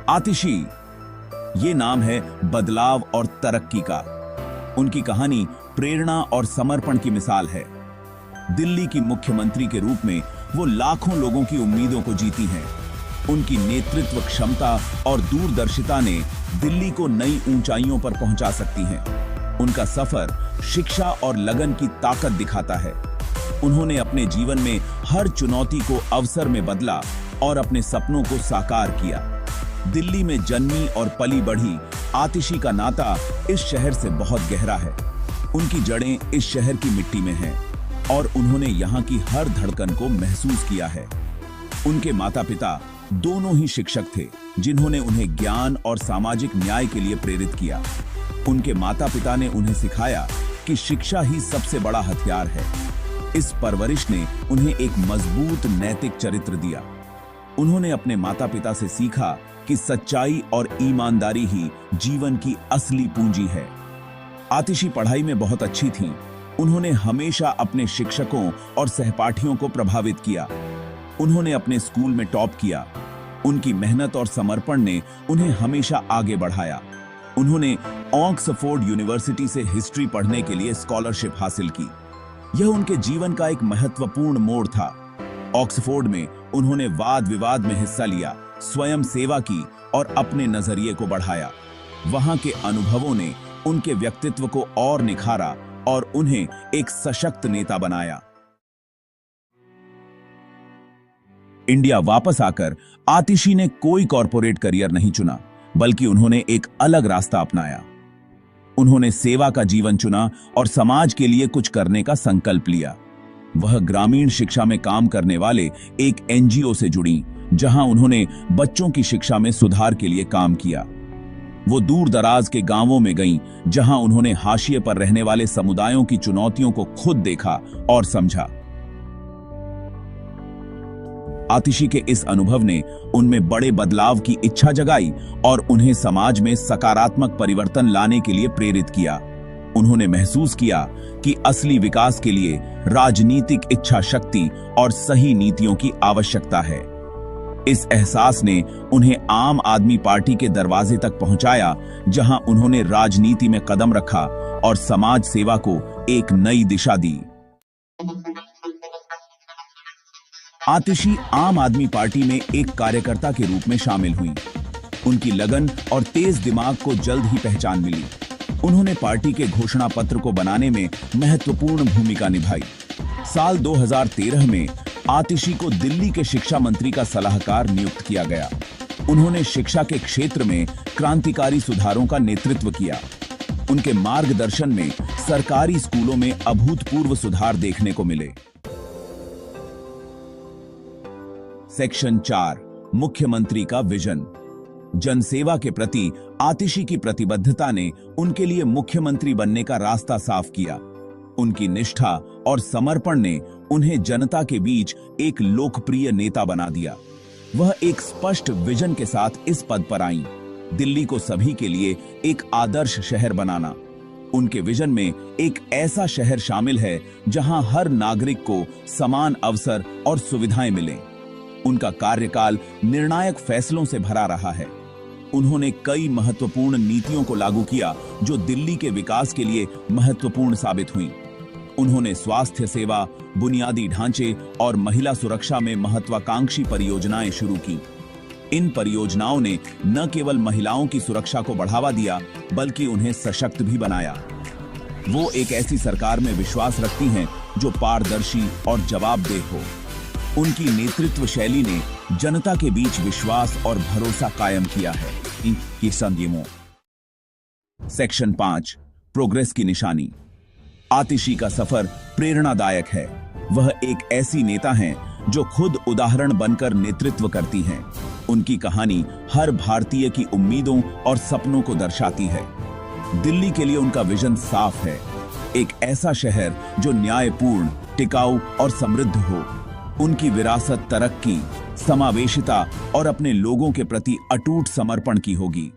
आतिशी, ये नाम है बदलाव और तरक्की का। उनकी कहानी प्रेरणा और समर्पण की मिसाल है। दिल्ली की मुख्यमंत्री के रूप में वो लाखों लोगों की उम्मीदों को जीती हैं। उनकी नेतृत्व क्षमता और दूरदर्शिता ने दिल्ली को नई ऊंचाइयों पर पहुंचा सकती हैं। उनका सफर शिक्षा और लगन की ताकत दिखाता है। उन्होंने अपने जीवन में हर चुनौती को अवसर में बदला और अपने सपनों को साकार किया। दिल्ली में जन्मी और पली बढ़ी आतिशी का नाता इस शहर से बहुत गहरा है। उनकी जड़ें इस शहर की मिट्टी में हैं और उन्होंने यहाँ की हर धड़कन को महसूस किया है। उनके माता पिता दोनों ही शिक्षक थे, जिन्होंने उन्हें ज्ञान और सामाजिक न्याय के लिए प्रेरित किया। उनके माता पिता ने उन्हें सिखाया कि शिक्षा ही सबसे बड़ा हथियार है। इस परवरिश ने उन्हें एक मजबूत नैतिक चरित्र दिया। उन्होंने अपने माता पिता से सीखा कि सच्चाई और ईमानदारी ही जीवन की असली पूंजी है। आतिशी पढ़ाई में बहुत अच्छी थीं। उन्होंने हमेशा अपने शिक्षकों और सहपाठियों को प्रभावित किया। उन्होंने अपने स्कूल में टॉप किया। उनकी मेहनत और समर्पण ने उन्हें हमेशा आगे बढ़ाया। उन्होंने ऑक्सफोर्ड यूनिवर्सिटी से हिस्ट्री पढ़ने के लिए स्कॉलरशिप हासिल की। यह उनके जीवन का एक महत्वपूर्ण मोड़ था। ऑक्सफोर्ड में उन्होंने वाद विवाद में हिस्सा लिया, स्वयं सेवा की और अपने नजरिए को बढ़ाया। वहां के अनुभवों ने उनके व्यक्तित्व को और निखारा और उन्हें एक सशक्त नेता बनाया। इंडिया वापस आकर आतिशी ने कोई कॉर्पोरेट करियर नहीं चुना, बल्कि उन्होंने एक अलग रास्ता अपनाया। उन्होंने सेवा का जीवन चुना और समाज के लिए कुछ करने का संकल्प लिया। वह ग्रामीण शिक्षा में काम करने वाले एक एनजीओ से जुड़ी, जहां उन्होंने बच्चों की शिक्षा में सुधार के लिए काम किया। वो दूर दराज के गांवों में गईं, जहां उन्होंने हाशिए पर रहने वाले समुदायों की चुनौतियों को खुद देखा और समझा। आतिशी के इस अनुभव ने उनमें बड़े बदलाव की इच्छा जगाई और उन्हें समाज में सकारात्मक परिवर्तन लाने के लिए प्रेरित किया। उन्होंने महसूस किया कि असली विकास के लिए राजनीतिक इच्छा शक्ति और सही नीतियों की आवश्यकता है। इस एहसास ने उन्हें आम आदमी पार्टी के दरवाजे तक पहुंचाया, जहां उन्होंने राजनीति में कदम रखा और समाज सेवा को एक नई दिशा दी। आतिशी आम आदमी पार्टी में एक कार्यकर्ता के रूप में शामिल हुई। उनकी लगन और तेज दिमाग को जल्द ही पहचान मिली। उन्होंने पार्टी के घोषणा पत्र को बनाने में महत्वपूर्ण भूमिका निभाई। साल 2013 में आतिशी को दिल्ली के शिक्षा मंत्री का सलाहकार नियुक्त किया गया। उन्होंने शिक्षा के क्षेत्र में क्रांतिकारी सुधारों का नेतृत्व किया। उनके मार्गदर्शन में सरकारी स्कूलों में अभूतपूर्व सुधार देखने को मिले। सेक्शन 4, मुख्यमंत्री का विजन। जनसेवा के प्रति आतिशी की प्रतिबद्धता ने उनके लिए मुख्यमंत्री बनने का रास्ता साफ किया। उनकी निष्ठा और समर्पण ने उन्हें जनता के बीच एक लोकप्रिय नेता बना दिया। वह एक स्पष्ट विजन के साथ इस पद पर आईं, दिल्ली को सभी के लिए एक आदर्श शहर बनाना। उनके विजन में एक ऐसा शहर शामिल है जहां हर नागरिक को समान अवसर और सुविधाएं मिलें। उनका कार्यकाल निर्णायक फैसलों से भरा रहा है। उन्होंने कई महत्वपूर्ण नीतियों को लागू किया जो दिल्ली के विकास के लिए महत्वपूर्ण साबित हुई। उन्होंने स्वास्थ्य सेवा, बुनियादी ढांचे और महिला सुरक्षा में महत्वाकांक्षी परियोजनाएं शुरू की। इन परियोजनाओं ने न केवल महिलाओं की सुरक्षा को बढ़ावा दिया, बल्कि उन्हें सशक्त भी बनाया। वो एक ऐसी सरकार में विश्वास रखती हैं जो पारदर्शी और जवाबदेह हो। उनकी नेतृत्व शैली ने जनता के बीच विश्वास और भरोसा कायम किया है। इनकी संयमों। सेक्शन 5, प्रोग्रेस की निशानी। आतिशी का सफर प्रेरणादायक है। वह एक ऐसी नेता हैं जो खुद उदाहरण बनकर नेतृत्व करती हैं। उनकी कहानी हर भारतीय की उम्मीदों और सपनों को दर्शाती है। दिल्ली के लिए उनका विजन साफ है, एक ऐसा शहर जो न्यायपूर्ण, टिकाऊ और समृद्ध हो। उनकी विरासत तरक्की, समावेशिता और अपने लोगों के प्रति अटूट समर्पण की होगी।